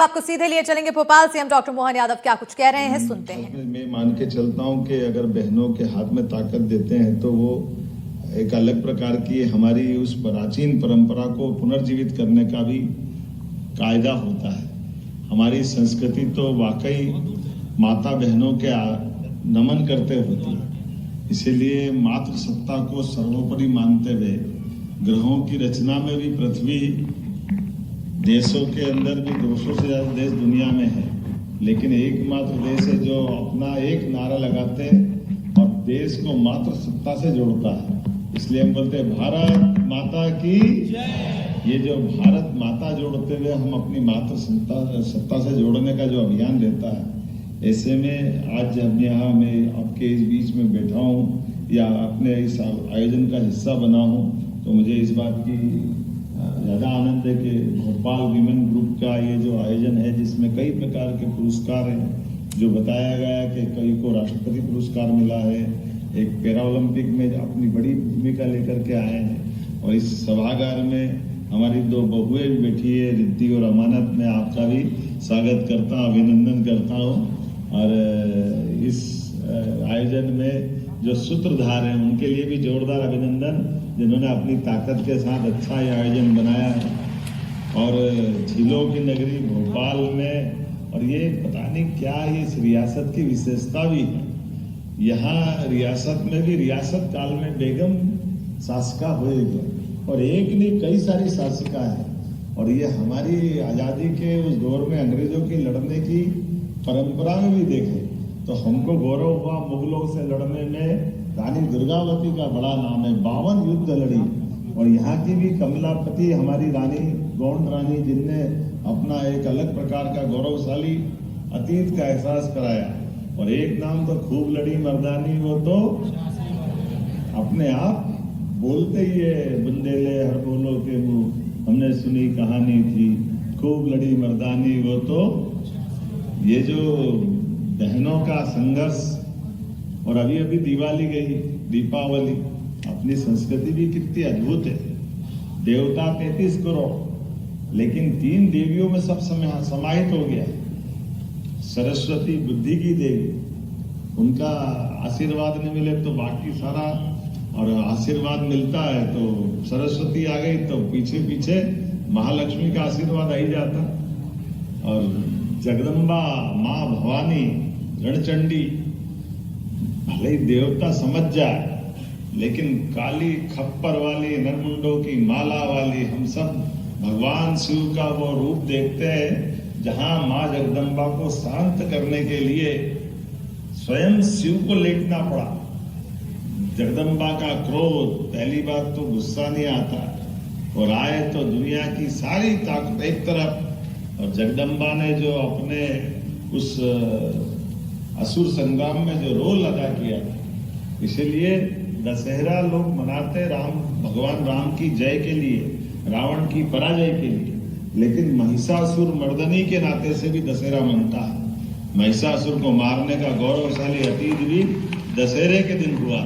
आपको सीधे लिए चलेंगे भोपाल से, हम डॉक्टर मोहन यादव क्या कुछ कह रहे हैं, सुनते हैं। मैं मान के चलता हूं कि अगर बहनों के हाथ में ताकत देते हैं तो वो एक अलग प्रकार की हमारी उस प्राचीन परंपरा को पुनर्जीवित करने का भी कायदा होता है। हमारी संस्कृति तो वाकई माता बहनों के नमन करते होती है। इसीलिए मातृ सत्ता को सर्वोपरि मानते हुए ग्रहों की रचना में भी पृथ्वी, देशों के अंदर भी 200 से ज्यादा देश दुनिया में है, लेकिन एकमात्र देश है जो अपना एक नारा लगाते हैं और देश को मातृ सत्ता से जोड़ता है। इसलिए हम बोलते हैं भारत माता की जय। ये जो भारत माता जोड़ते हुए हम अपनी मातृ सत्ता से जोड़ने का जो अभियान रहता है, ऐसे में आज जब यहाँ मैं आपके इस बीच में बैठा हूँ या अपने इस आयोजन का हिस्सा बना हूँ, तो मुझे इस बात की ज़्यादा आनंद है कि भोपाल विमेन ग्रुप का ये जो आयोजन है, जिसमें कई प्रकार के पुरस्कार हैं, जो बताया गया कि कई को राष्ट्रपति पुरस्कार मिला है, एक पैरा ओलंपिक में अपनी बड़ी भूमिका लेकर के आए हैं, और इस सभागार में हमारी 2 बहुएं भी बैठी है, रिद्धि और अमानत। मैं आपका भी स्वागत करता हूँ, अभिनंदन करता हूँ। और इस आयोजन में जो सूत्रधार हैं उनके लिए भी जोरदार अभिनंदन, जिन्होंने अपनी ताकत के साथ अच्छा ये आयोजन बनाया है। और झीलों की नगरी भोपाल में, और ये पता नहीं क्या इस रियासत की विशेषता भी है, यहाँ रियासत में भी रियासत काल में बेगम शासिका होएगी, और एक नहीं कई सारी शासिका है। और ये हमारी आज़ादी के उस दौर में अंग्रेजों की लड़ने की परंपरा में भी देखें तो हमको गौरव हुआ। मुगलों से लड़ने में रानी दुर्गावती का बड़ा नाम है, 52 युद्ध लड़ी। और यहाँ की भी कमलापति हमारी रानी, गोंड रानी, जिनने अपना एक अलग प्रकार का गौरवशाली अतीत का एहसास कराया। और एक नाम तो खूब लड़ी मर्दानी, वो तो अपने आप बोलते ही है, बुंदेले हर बोलो के मुंह हमने सुनी कहानी थी, खूब लड़ी मर्दानी वो तो। ये जो बहनों का संघर्ष, और अभी अभी दिवाली गई, दीपावली, अपनी संस्कृति भी कितनी अद्भुत है। देवता 33 करोड़, लेकिन 3 देवियों में सब समाहित हो गया। सरस्वती बुद्धि की देवी, उनका आशीर्वाद नहीं मिले तो बाकी सारा, और आशीर्वाद मिलता है तो सरस्वती आ गई तो पीछे पीछे महालक्ष्मी का आशीर्वाद आ ही जाता। और जगदम्बा, माँ भवानी, रणचंडी, भले ही देवता समझ जाए, लेकिन काली खप्पर वाली, नरमुंडों की माला वाली, हम सब भगवान शिव का वो रूप देखते हैं, जहां माँ जगदम्बा को शांत करने के लिए स्वयं शिव को लेटना पड़ा। जगदम्बा का क्रोध, पहली बात तो गुस्सा नहीं आता, और आए तो दुनिया की सारी ताकत एक तरफ, और जगदम्बा ने जो अपने उस असुर संग्राम में जो रोल अदा किया, इसलिए दशहरा लोग मनाते भगवान राम की जय के लिए, रावण की पराजय के लिए। लेकिन महिषासुर मर्दनी के नाते से भी दशहरा मनता है। महिषासुर को मारने का गौरवशाली अतीत भी दशहरे के दिन हुआ।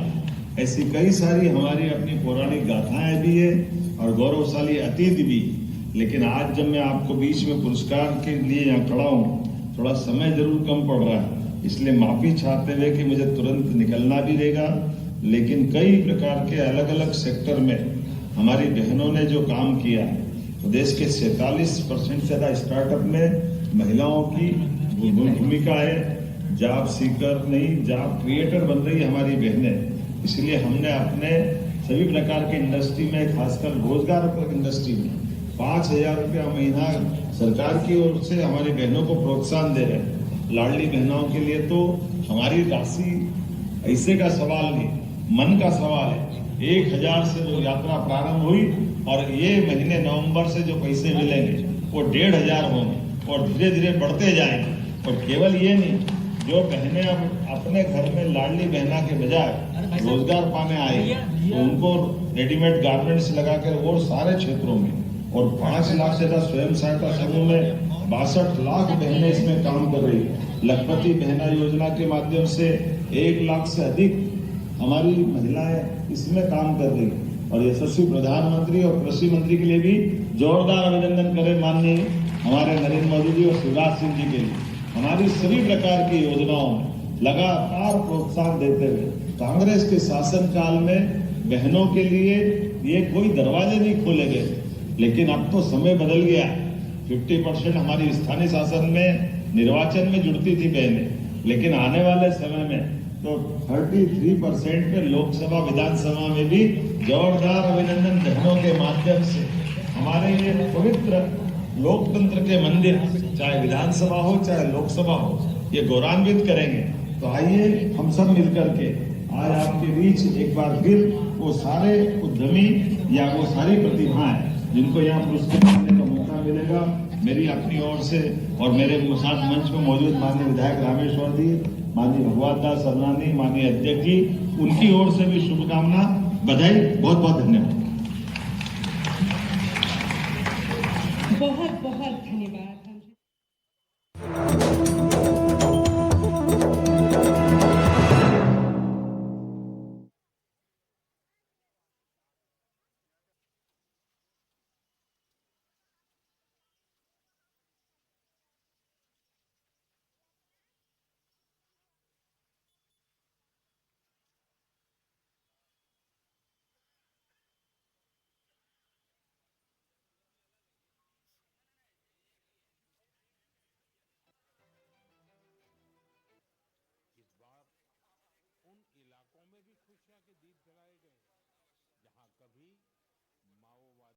ऐसी कई सारी हमारी अपनी पौराणिक गाथाएं भी है और गौरवशाली अतीत भी। लेकिन आज जब मैं आपको बीच में पुरस्कार के लिए यहाँ खड़ा हूँ, थोड़ा समय जरूर कम पड़ रहा है, इसलिए माफी चाहते हुए कि मुझे तुरंत निकलना भी रहेगा। लेकिन कई प्रकार के अलग अलग सेक्टर में हमारी बहनों ने जो काम किया, तो देश के 47% से ज्यादा स्टार्टअप में महिलाओं की भूमिका है। जॉब सीकर नहीं, जॉब क्रिएटर बन रही है हमारी बहनें। इसलिए हमने अपने सभी प्रकार के इंडस्ट्री में, खासकर रोजगार इंडस्ट्री में 5,000 रुपया महीना सरकार की ओर से हमारी बहनों को प्रोत्साहन दे रहे हैं। लाडली बहनों के लिए तो हमारी राशि ऐसे का सवाल नहीं, मन का सवाल है। 1,000 से जो यात्रा प्रारंभ हुई, और ये महीने नवंबर से जो पैसे मिलेंगे वो 1,500 होंगे और धीरे धीरे बढ़ते जाएंगे। और केवल ये नहीं, जो बहनें अब अपने घर में लाडली बहना के बजाय रोजगार पाने आए, तो उनको रेडीमेड गारमेंट्स लगाकर और सारे क्षेत्रों में, और 5 लाख से ज्यादा स्वयं सहायता समूह में 62 लाख बहनें इसमें काम कर रही है। लखपति बहना योजना के माध्यम से 1 लाख से अधिक हमारी महिलाएं इसमें काम कर रही है। और यशस्वी प्रधानमंत्री और कृषि मंत्री के लिए भी जोरदार अभिनंदन करें माननीय हमारे नरेंद्र मोदी जी और शिवराज सिंह जी के लिए हमारी सभी प्रकार की योजनाओं में लगातार प्रोत्साहन देते हुए कांग्रेस के शासनकाल में बहनों के लिए ये कोई दरवाजे नहीं खोले गए, लेकिन अब तो समय बदल गया। 50% हमारी स्थानीय शासन में निर्वाचन में जुड़ती थी बहनें, लेकिन आने वाले समय में तो 33% पे लोकसभा विधानसभा में भी जोरदार अभिनंदन बहनों के माध्यम से हमारे ये पवित्र लोकतंत्र के मंदिर, चाहे विधानसभा हो चाहे लोकसभा हो, ये गौरवान्वित करेंगे। तो आइए हम सब मिलकर के आज आपके बीच एक बार फिर वो सारे उद्यमी या वो सारी प्रतिभाएं जिनको यहाँ पुरस्कृत करने का मौका मिलेगा, मेरी अपनी ओर से और मेरे साथ मंच में मौजूद माननीय विधायक रामेश्वर जी, माननीय भगवत दास सरनानी, माननीय अध्यक्ष जी, उनकी ओर से भी शुभकामना, बधाई, बहुत बहुत धन्यवाद। बहुत बहुत धन्यवाद।